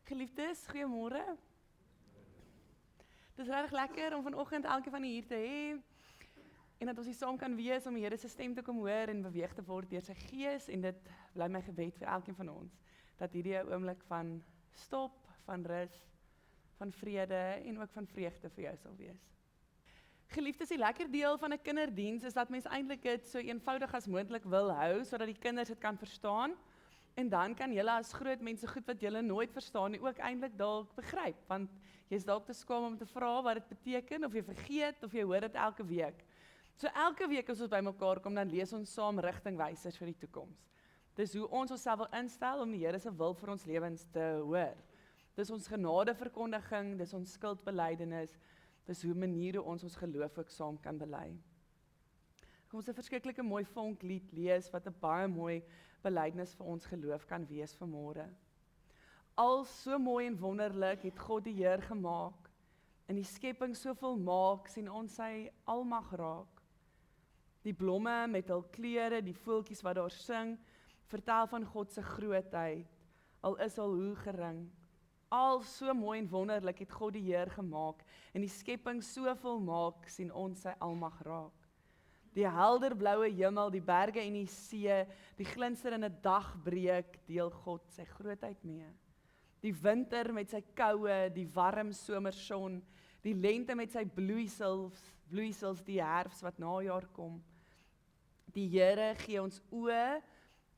Geliefdes, goeiemôre. Dit is regtig lekker om vanoggend elkeen van hier te hê en dat ons hier saam kan wees om die Here se stem te kom hoor en beweeg te word deur sy Gees en dit bly my gebed vir elkeen van ons dat hierdie 'n oomblik van stop, van rus, van vrede en ook van vreugde vir jou sal wees. Geliefdes, die lekker deel van 'n kinderdiens is dat mens eintlik dit so eenvoudig as moontlik wil hou sodat die kinders dit kan verstaan. En dan kan julle as groot mense goed wat julle nooit verstaan nie ook eintlik dalk begryp, want jy's dalk te skaam om te vra wat dit beteken of jy vergeet of jy hoor dit elke week. So elke week as ons bymekaar kom, dan lees ons saam rigtingwysers vir die toekoms. Dis hoe ons onsself wil instel om die Here se wil vir ons lewens te hoor. Dis ons genadeverkondiging, dis ons skuldbelydenis, dis hoe maniere ons geloof ook saam kan bely. Kom ons 'n verskriklike mooi vonklied lees wat 'n baie mooi belydenis vir ons geloof kan wees vanmôre. Al so mooi en wonderlik het God die Heer gemaak. In die skepping so volmaak sien ons sy almag raak. Die blomme met hul kleure, die voeltjies wat daar sing, vertel van God se grootheid, al is al hoe gering. Al so mooi en wonderlik het God die Heer gemaak. In die skepping so volmaak sien ons sy almag raak. Die helder blaue hemel, die berge en die see, die glinsterende dagbreek, deel God sy grootheid mee. Die winter met sy koue, die warm somerson, die lente met sy bloeisels, die herfs wat najaar kom. Die Here gee ons oë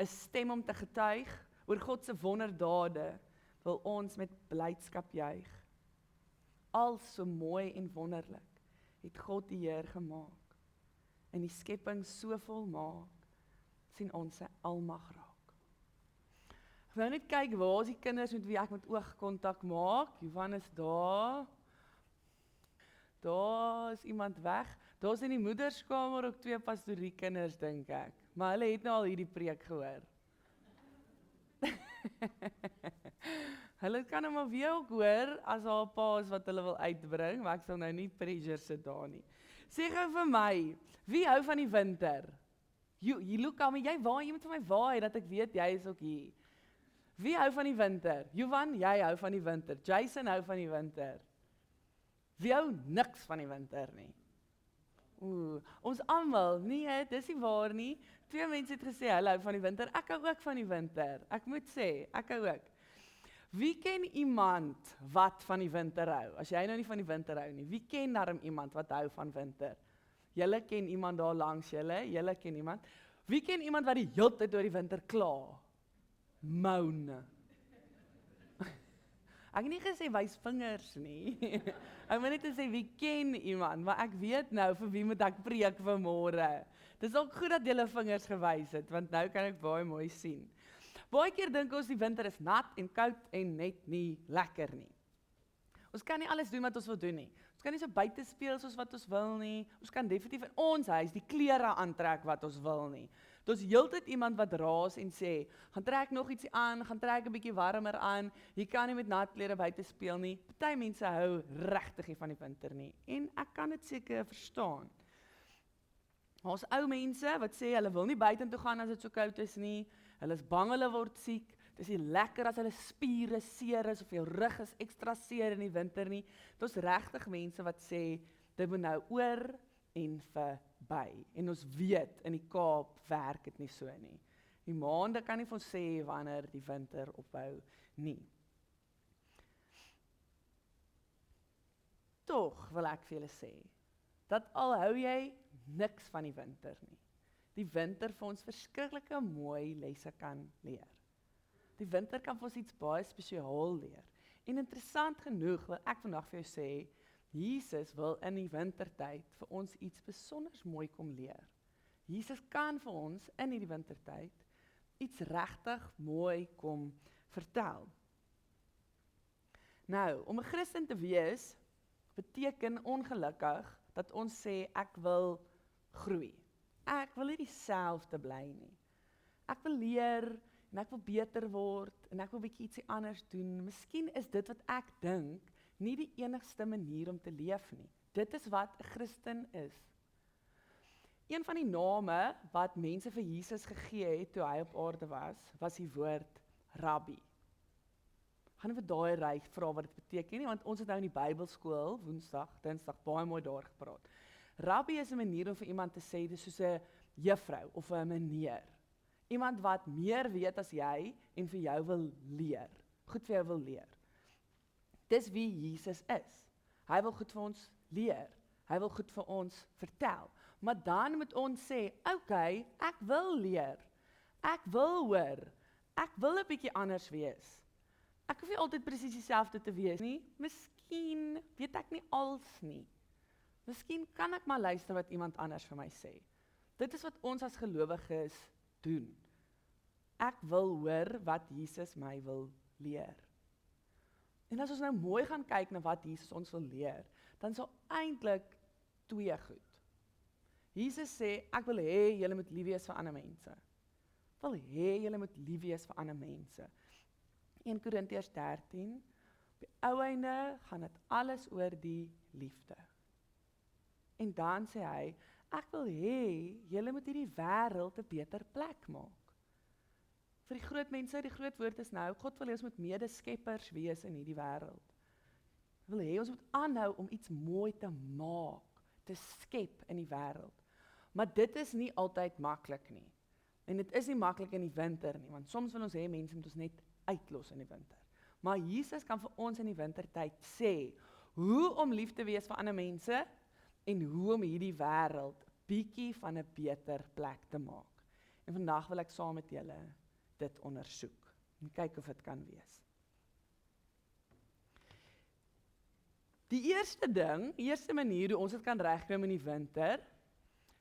'n stem om te getuig oor God se wonderdade, wil ons met blydskap juig. Al so mooi en wonderlik het God die Heer gemaak. In die skepping so volmaak, sien ons sy almag raak. Ek wil net kyk, waar is die kinders met wie ek met oogkontak maak? Johan is daar. Daar is iemand weg. Daar is in die moederskamer ook 2 pastoriekinders, dink ek. Maar hulle het nou al hierdie preek gehoor. Hulle kan nou maar weer ook hoor, as haar pa is wat hulle wil uitbring, maar ek sal nou nie pressure sit daar nie. Sê gou vir my, wie hou van die winter? You look at me, jy waai, jy moet vir my waai, dat ek weet, jy is ook hier. Wie hou van die winter? Johan, jy hou van die winter. Jason hou van die winter. Wie hou niks van die winter nie? Ons almal, nee, dis nie waar nie. 2 mense het gesê, hulle hou van die winter. Ek hou ook van die winter. Ek moet sê, ek hou ook. Wie ken iemand wat van die winter hou? As jy nou nie van die winter hou nie, wie ken daarom iemand wat hou van winter? Julle ken iemand daar langs julle ken iemand. Wie ken iemand wat die hele tyd oor die winter kla? Moan. Ek het nie gesê wys vingers nie. Ek moet net sê wie ken iemand, maar ek weet nou vir wie moet ek preek vanmôre. Dis ook goed dat julle vingers gewys het, want nou kan ek baie mooi sien. Baie keer dink ons die winter is nat en koud en net nie lekker nie. Ons kan nie alles doen wat ons wil doen nie. Ons kan nie so buite speel soos wat ons wil nie. Ons kan definitief in ons huis die klere aantrek wat ons wil nie. Dis heeltyd iemand wat raas en sê, gaan trek nog ietsie aan, gaan trek 'n bietjie warmer aan. Jy kan nie met nat klere buite speel nie. Party mense hou regtig nie van die winter nie en ek kan dit seker verstaan. Ons ou mense wat sê hulle wil nie buitentoe gaan as dit so koud is nie. Hulle is bang hulle word siek. Dis nie lekker as hulle spiere seer is of jou rug is ekstra seer in die winter nie. Dis regtig mense wat sê dit moet nou oor en verby. En ons weet in die Kaap werk dit nie so nie. Die maande kan nie vir ons sê wanneer die winter ophou nie. Tog wil ek vir julle sê dat al hou jy niks van die winter nie, die winter vir ons verskriklike mooi lesse kan leer. Die winter kan vir ons iets baie spesiaal leer. En interessant genoeg wil ek vandag vir jou sê, Jesus wil in die wintertyd vir ons iets besonders mooi kom leer. Jesus kan vir ons in die wintertyd iets regtig mooi kom vertel. Nou, om 'n Christen te wees, beteken ongelukkig dat ons sê ek wil groei. Ek wil nie dieselfde bly nie. Ek wil leer en ek wil beter word en ek wil bietjie ietsie anders doen. Miskien is dit wat ek dink nie die enigste manier om te leef nie. Dit is wat 'n Christen is. Een van die name wat mense vir Jesus gegee het toe hy op aarde was die woord Rabbi. gaan nie vir daai ryk vra wat dit beteken nie, want ons het nou in die Bybelskool, Woensdag, Dinsdag, baie mooi daar gepraat. Rabbi is 'n manier om vir iemand te sê, dis soos 'n juffrou of 'n meneer. Iemand wat meer weet as jy en vir jou wil leer, goed vir jou wil leer. Dis wie Jesus is. Hy wil goed vir ons leer. Hy wil goed vir ons vertel. Maar dan moet ons sê, okay, ek wil leer. Ek wil hoor. Ek wil 'n bietjie anders wees. Ek hoef nie altyd presies dieselfde te wees nie. Miskien weet ek nie als nie. Miskien kan ek maar luister wat iemand anders vir my sê. Dit is wat ons as gelowiges doen. Ek wil hoor wat Jesus my wil leer. En as ons nou mooi gaan kyk na wat Jesus ons wil leer, dan sal eintlik twee goed. Jesus sê, ek wil hê julle moet lief wees vir ander mense. Ek wil hê julle moet lief wees vir ander mense. 1 Korintiërs 13, op die ou einde gaan dit alles oor die liefde. En dan sê hy, ek wil hê julle moet hierdie wêreld 'n beter plek maak. Vir die groot mense, die groot woord is nou, God wil hê ons moet medeskeppers wees in hierdie wêreld. Hy wil hê ons moet aanhou om iets mooi te maak, te skep in die wêreld. Maar dit is nie altyd maklik nie. En dit is nie maklik in die winter nie, want soms wil ons hê mense moet ons net uitlos in die winter. Maar Jesus kan vir ons in die wintertyd sê, hoe om lief te wees vir ander mense, en hoe om hierdie wêreld bietjie van 'n beter plek te maak. En vandag wil ek saam met julle dit ondersoek en kyk of dit kan wees. Die eerste manier hoe ons dit kan regkry in die winter,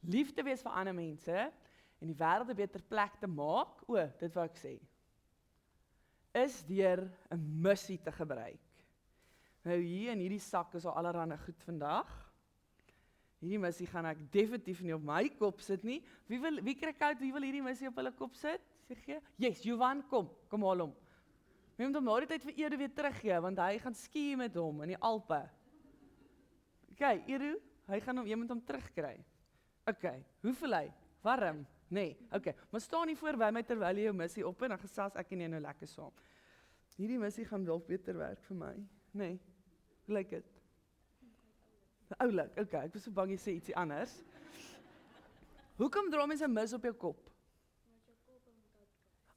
lief te wees vir ander mense en die wêreld 'n beter plek te maak, dit wou ek sê, is deur 'n missie te gebruik. Nou hier in hierdie sak is al allerhande goed vandag. Hierdie missie gaan ek definitief nie op my kop sit nie. Wie kry koud, wie wil hierdie missie op hulle kop sit? Sê gee? Yes, Johan, kom haal hom. Jy moet hom na die tyd vir Edu weer teruggee, want hy gaan ski met hom in die Alpe. Okay, Edu, jy moet hom terugkry. Okay, hoe voel hy? Warm? Nee, okay. Maar staan nie voor by my terwyl jy jou missie op en dan gesels ek en jy nou lekker saam. Hierdie missie gaan dalk beter werk vir my. Nee, hoe lyk dit? Oulik, okay, ek was so bang jy sê ietsie anders. Hoekom dra mens 'n mis op jou kop?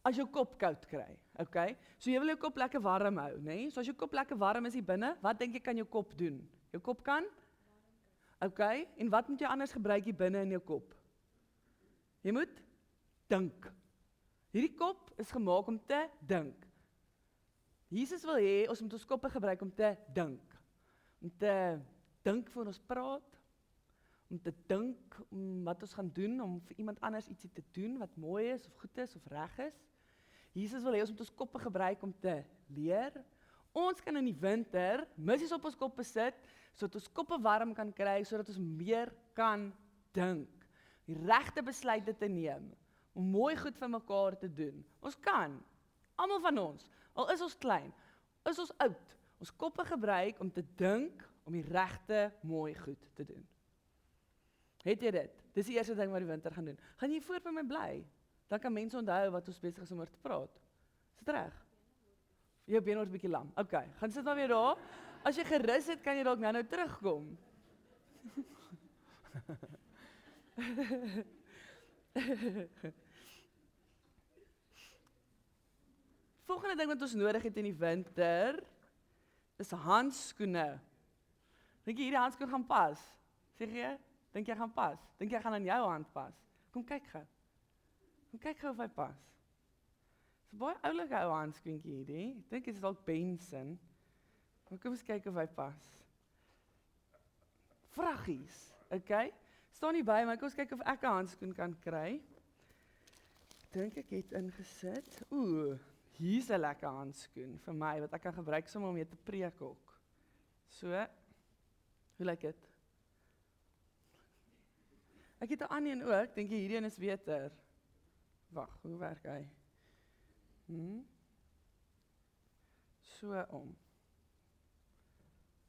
As jou kop koud kry, okay? So jy wil jou kop lekker warm hou, né? So as jou kop lekker warm is hier binne, wat dink jy kan jou kop doen? Jou kop kan? Okay, en wat moet jy anders gebruik hier binne in jou kop? Jy moet dink. Hierdie kop is gemaak om te dink. Jesus wil hê ons moet ons koppe gebruik om te dink. Om te dink voor ons praat, om te dink om wat ons gaan doen, om vir iemand anders ietsie te doen wat mooi is, of goed is, of reg is. Jesus wil hê ons moet ons koppe gebruik om te leer. Ons kan in die winter missies op ons koppe sit, sodat ons koppe warm kan kry, sodat ons meer kan dink, die regte besluite te neem, om mooi goed vir mekaar te doen. Ons kan, almal van ons, al is ons klein, is ons oud, ons koppe gebruik om te dink, om die regte mooi goed te doen. Het jy dit? Dis die eerste ding wat die winter gaan doen. Gaan jy voor by my bly? Dan kan mense onthou wat ons besig is om oor te praat. Is dit reg? Jou been word 'n bietjie lam. Okay, gaan sit maar weer daar. As jy gerus het, kan jy dalk nou terugkom. Volgende ding wat ons nodig het in die winter is handskoene. Dink jy hierdie handskoen gaan pas? Sê jy? Dink jy gaan pas? Dink jy gaan aan jou hand pas? Kom kyk gou. Kom kyk gou of hy pas. Dis 'n baie oulike ou handskoentjie hierdie. Ek dink dit is dalk Benson. Kom eens kyk of hy pas. Vraggies, okay? Staan nie by my, kom eens kyk of ek 'n handskoen kan kry. Dink ek het ingesit. Hier's 'n lekker handskoen vir my wat ek kan gebruik sommer om mee te preek ook. So. Hoe lyk dit? Ek het 'n ander een ook, dink jy hierdie een is beter? Wag, hoe werk hy? So om.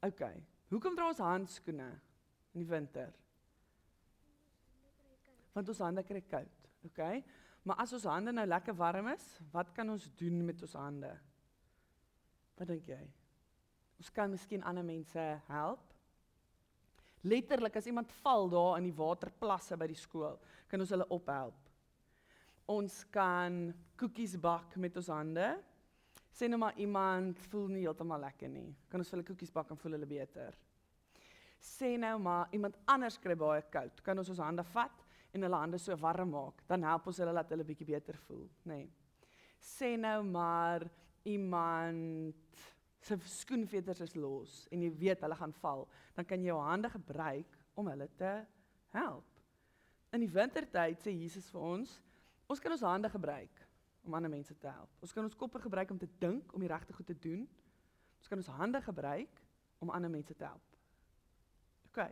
Okay. Hoekom dra ons handskoene in die winter? Want ons hande kry koud, okay? Maar as ons hande nou lekker warm is, wat kan ons doen met ons hande? Wat dink jy? Ons kan miskien ander mense help. Letterlik, as iemand val daar in die waterplasse by die skool, kan ons hulle ophelp. Ons kan koekies bak met ons hande. Sê nou maar iemand voel nie heeltemal lekker nie. Kan ons vir hulle koekies bak en voel hulle beter. Sê nou maar iemand anders kry baie koud. Kan ons hande vat en hulle hande so warm maak. Dan help ons hulle dat hulle bietjie beter voel, nê. Sê nou maar iemand se skoenveters is los en jy weet hulle gaan val, dan kan jy jou hande gebruik om hulle te help. In die wintertyd sê Jesus vir ons kan ons hande gebruik om ander mense te help. Ons kan ons koppe gebruik om te dink, om die regte goed te doen. Ons kan ons hande gebruik om ander mense te help. OK,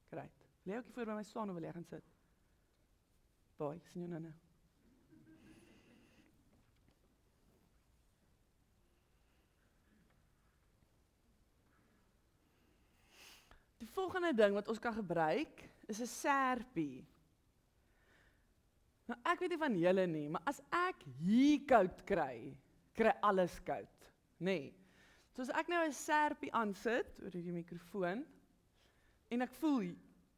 great. Wil jy ook hier voor by my staan of wil jy gaan sit? Bye, sien jou nou. Die volgende ding wat ons kan gebruik, is 'n serpie. Nou ek weet nie van julle nie, maar as ek hier koud kry alles koud, nê. So as ek nou 'n serpie aansit oor hierdie mikrofoon en ek voel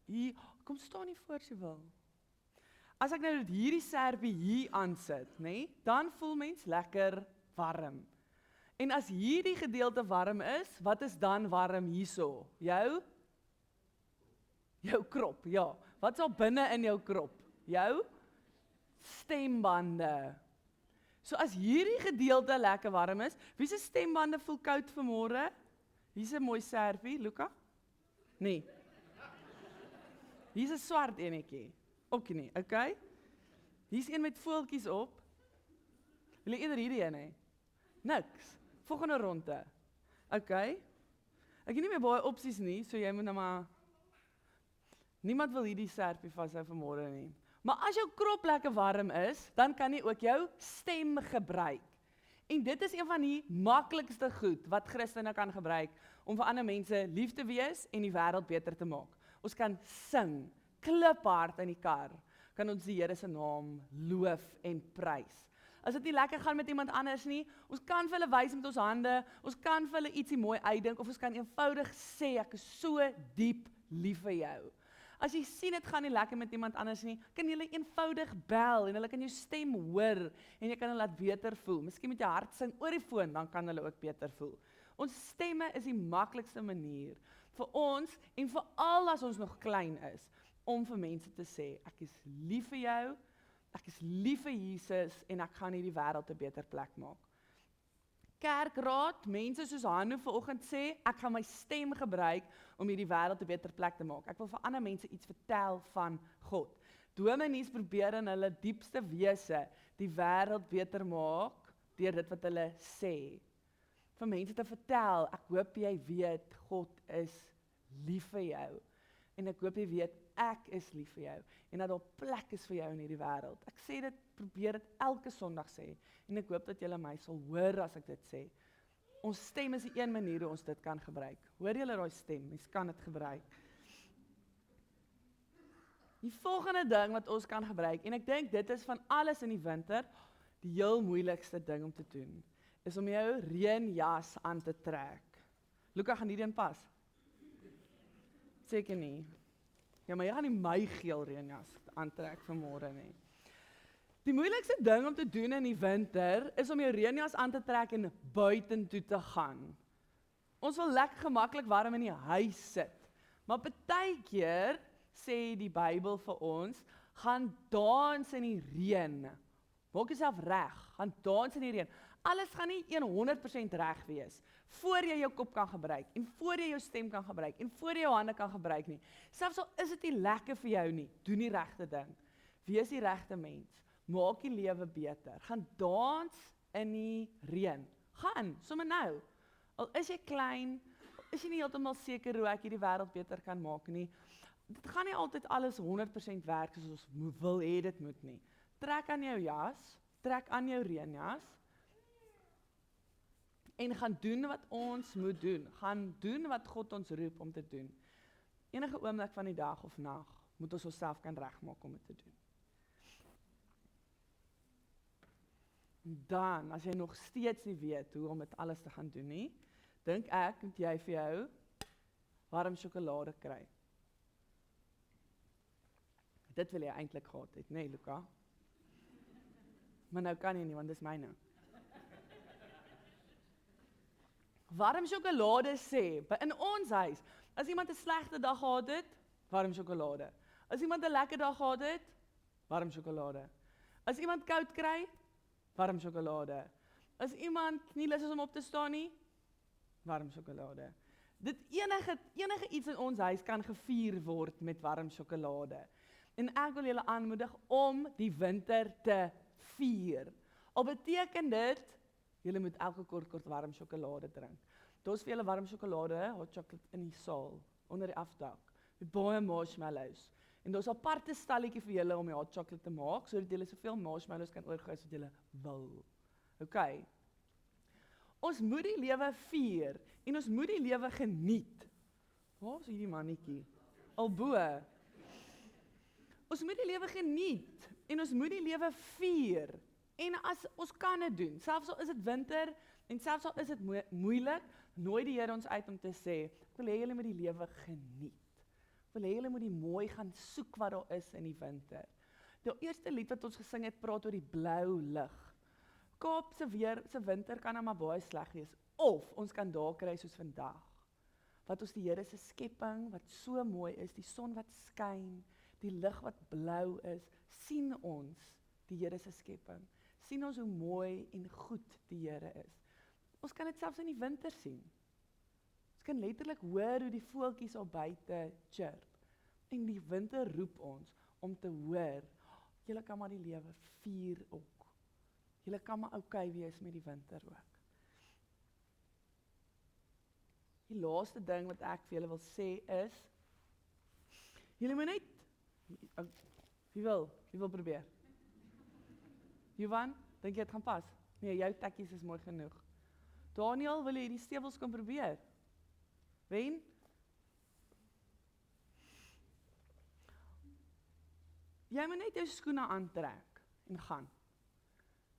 hier, kom staan nie voor as jy wil. As ek nou hierdie serpie hier aansit, nê, dan voel mens lekker warm. En as hierdie gedeelte warm is, wat is dan warm hierso? Jou krop, ja. Wat's al binne in jou krop? Jou stembande. So as hierdie gedeelte lekker warm is, wie se stembande voel koud vanmôre? Hier's 'n mooi serpie, Luka? Nee. Hier's 'n swart enetjie. Ook nie, okay? Hier's een met voeltjies op. Wil jy eerder hierdie een hê? Niks. Volgende ronde. Okay? Ek het nie meer baie opsies nie, so jy moet nou maar. Niemand wil hierdie serpie vashou vanmôre nie. Maar as jou krop lekker warm is, dan kan jy ook jou stem gebruik. En dit is een van die maklikste goed wat Christene kan gebruik om vir ander mense lief te wees en die wêreld beter te maak. Ons kan sing, kliphard in die kar, kan ons die Here se naam loof en prys. As dit nie lekker gaan met iemand anders nie, ons kan vir hulle wys met ons hande, ons kan vir hulle ietsie mooi uitdink, of ons kan eenvoudig sê, ek is so diep lief vir jou. As jy sien dit gaan nie lekker met iemand anders nie, kan jy hulle eenvoudig bel en hulle kan jou stem hoor en jy kan hulle laat beter voel. Miskien met jou hart sing oor die foon, dan kan hulle ook beter voel. Ons stemme is die maklikste manier vir ons en vir al as ons nog klein is, om vir mense te sê, ek is lief vir jou, ek is lief vir Jesus en ek gaan hierdie wêreld 'n beter plek maak. Kerkraad, mense soos Hanno vanoggend sê, ek gaan my stem gebruik om hierdie wêreld 'n beter plek te maak. Ek wil vir ander mense iets vertel van God. Dominees probeer in hulle diepste wese die wêreld beter maak deur dit wat hulle sê. Vir mense te vertel, ek hoop jy weet, God is lief vir jou. En ek hoop jy weet, ek is lief vir jou. En dat daar plek is vir jou in hierdie wêreld. Ek sê dit, probeer dit elke Sondag sê. En ek hoop dat julle my sal hoor as ek dit sê. Ons stem is die een manier hoe ons dit kan gebruik. Hoor julle daai stem? Mens kan dit gebruik. Die volgende ding wat ons kan gebruik, en ek dink dit is van alles in die winter, die heel moeilikste ding om te doen, is om jou reënjas aan te trek. Luka, gaan hierdie een pas? Seker nie. Ja, maar jy gaan nie my geel reënjas aantrek vanmôre nie. Die moeilikste ding om te doen in die winter is om jou reënjas aan te trek en buitentoe te gaan. Ons wil lekker gemaklik warm in die huis sit. Maar partykeer sê die Bybel vir ons, gaan dans in die reën. Maak jouself reg, gaan dans in die reën. Alles gaan nie 100% reg wees, voor jy jou kop kan gebruik, en voor jy jou stem kan gebruik, en voor jy jou hande kan gebruik nie. Selfs al is dit nie lekker vir jou nie, doen die regte ding. Wees die regte mens, maak die lewe beter. Gaan dans in die reën. Gaan, sommer nou. Al is jy klein, al is jy nie heeltemal seker hoe ek hierdie wêreld beter kan maak nie. Dit gaan nie altyd alles 100% werk soos ons wil hê dit moet nie. Trek aan jou jas, trek aan jou reënjas, en gaan doen wat ons moet doen. Gaan doen wat God ons roep om te doen. Enige oomblik van die dag of nag moet ons onsself kan regmaak om dit te doen. Dan, as jy nog steeds nie weet hoe om dit alles te gaan doen nie, dink ek, moet jy vir jou warm sjokolade kry. Dit wil jy eintlik gehad het, nee, Luca? Maar nou kan jy nie, want dis myne. Warm sjokolade sê, in ons huis, as iemand 'n slegte dag gehad het, warm sjokolade. As iemand 'n lekker dag gehad het, warm sjokolade. As iemand koud kry, warm sjokolade. As iemand nie lus is om op te staan nie, warm sjokolade. Dit enige iets in ons huis kan gevier word met warm sjokolade. En ek wil julle aanmoedig om die winter te vier. Al beteken dit, julle moet elke kort warm sjokolade drink. Daar's vir julle warm sjokolade, hot chocolate in die saal, onder die afdak, met baie marshmallows. En daar's 'n aparte stalletjie vir julle om die hot chocolate te maak, sodat julle soveel marshmallows kan oorgooi as wat julle wil. OK. Ons moet die lewe vier, en ons moet die lewe geniet. Waar is hierdie mannetjie? Albo. Ons moet die lewe geniet, en ons moet die lewe vier. En as ons kan dit doen, selfs al is dit winter, en selfs al is dit moeilik, nooi die Here ons uit om te sê, ek wil hê julle moet die lewe geniet. Ek wil hê julle moet die mooi gaan soek wat daar is in die winter. Die eerste lied wat ons gesing het, praat oor die blou lig. Kaap se winter kan nou maar baie sleg wees, of ons kan daar kry soos vandag. Wat ons die Here se skepping, wat so mooi is, die son wat skyn, die lig wat blou is, sien ons die Here se skepping. Sien ons hoe mooi en goed die Here is. Ons kan dit selfs in die winter sien. Ons kan letterlik hoor hoe die voeltjies al buite chirp. En die winter roep ons om te hoor, julle kan maar die lewe vier ook. Julle kan maar okay wees met die winter ook. Die laaste ding wat ek vir julle wil sê is, julle moet net, wie wil probeer? Johan, dink jy dit gaan pas? Nee, jou tekkies is mooi genoeg. Daniel, wil jy die stewels kan probeer? Wen? Jy moet net jou skoene aantrek en gaan.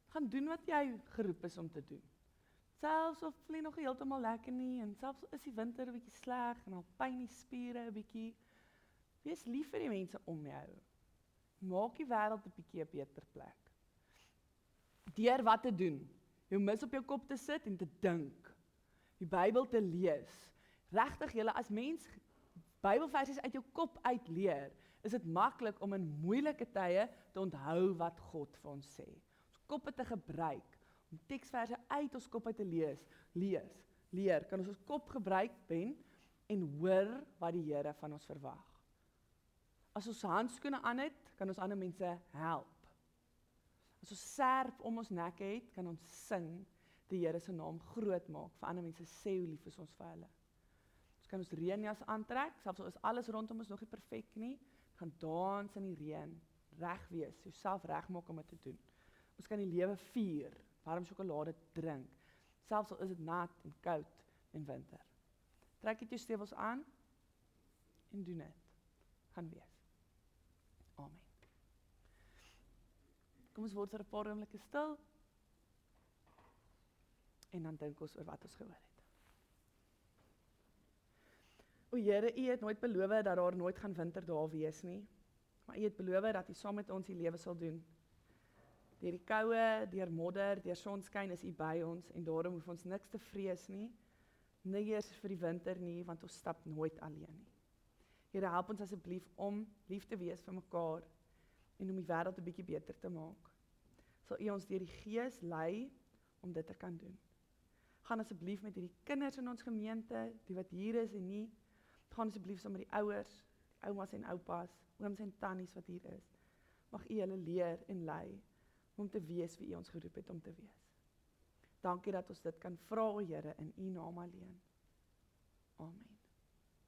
Gaan doen wat jy geroep is om te doen. Selfs of vlie nog heeltemal lekker nie, en selfs is die winter 'n bietjie sleg, en al pyn die spiere 'n bietjie, wees lief vir die mense om jou. Maak die wêreld 'n bietjie 'n beter plek. Deur wat te doen? Jou mis op jou kop te sit en te dink. Die Bybel te lees. Regtig julle, as mens Bybelversies uit jou kop uitleer, is dit maklik om in moeilike tye te onthou wat God vir ons sê. Ons koppe te gebruik, om teksverse uit ons kop uit te leer. Kan ons kop gebruik, en hoor wat die Here van ons verwag. As ons handskoene aan het, kan ons ander mense help. As ons serp om ons nek het, kan ons sing, die Here se naam groot maak, vir ander mense sê hoe lief is ons vir hulle. Ons kan ons reënjas aantrek, selfs al is alles rondom ons nog nie perfek nie, gaan dans in die reën, reg wees, jouself regmaak om dit te doen. Ons kan die lewe vier, warm sjokolade drink, selfs al is dit nat en koud en winter. Trek dit jou stewels aan en doen dit. Gaan wees. Amen. Kom ons word vir 'n paar oomblikke stil en dan dink ons oor wat ons gehoor het. O Here, U het nooit beloof dat daar nooit gaan winter daar wees nie, maar U het beloof dat U saam met ons die lewe sal doen. Deur die koue, deur modder, deur sonskyn is U by ons, en daarom hoef ons niks te vrees nie, nie eers vir die winter nie, want ons stap nooit alleen nie. Here, help ons asseblief om lief te wees vir mekaar, en om die wêreld 'n bietjie beter te maak. Sal U ons deur die Gees lei om dit te kan doen. Gaan asseblief met hierdie kinders in ons gemeente, die wat hier is en nie, gaan asseblief saam met die ouers, die oumas en oupas, ooms en tannies wat hier is. Mag U hulle leer en lei om te wees wie U ons geroep het om te wees. Dankie dat ons dit kan vra, o Here, in U naam alleen. Amen.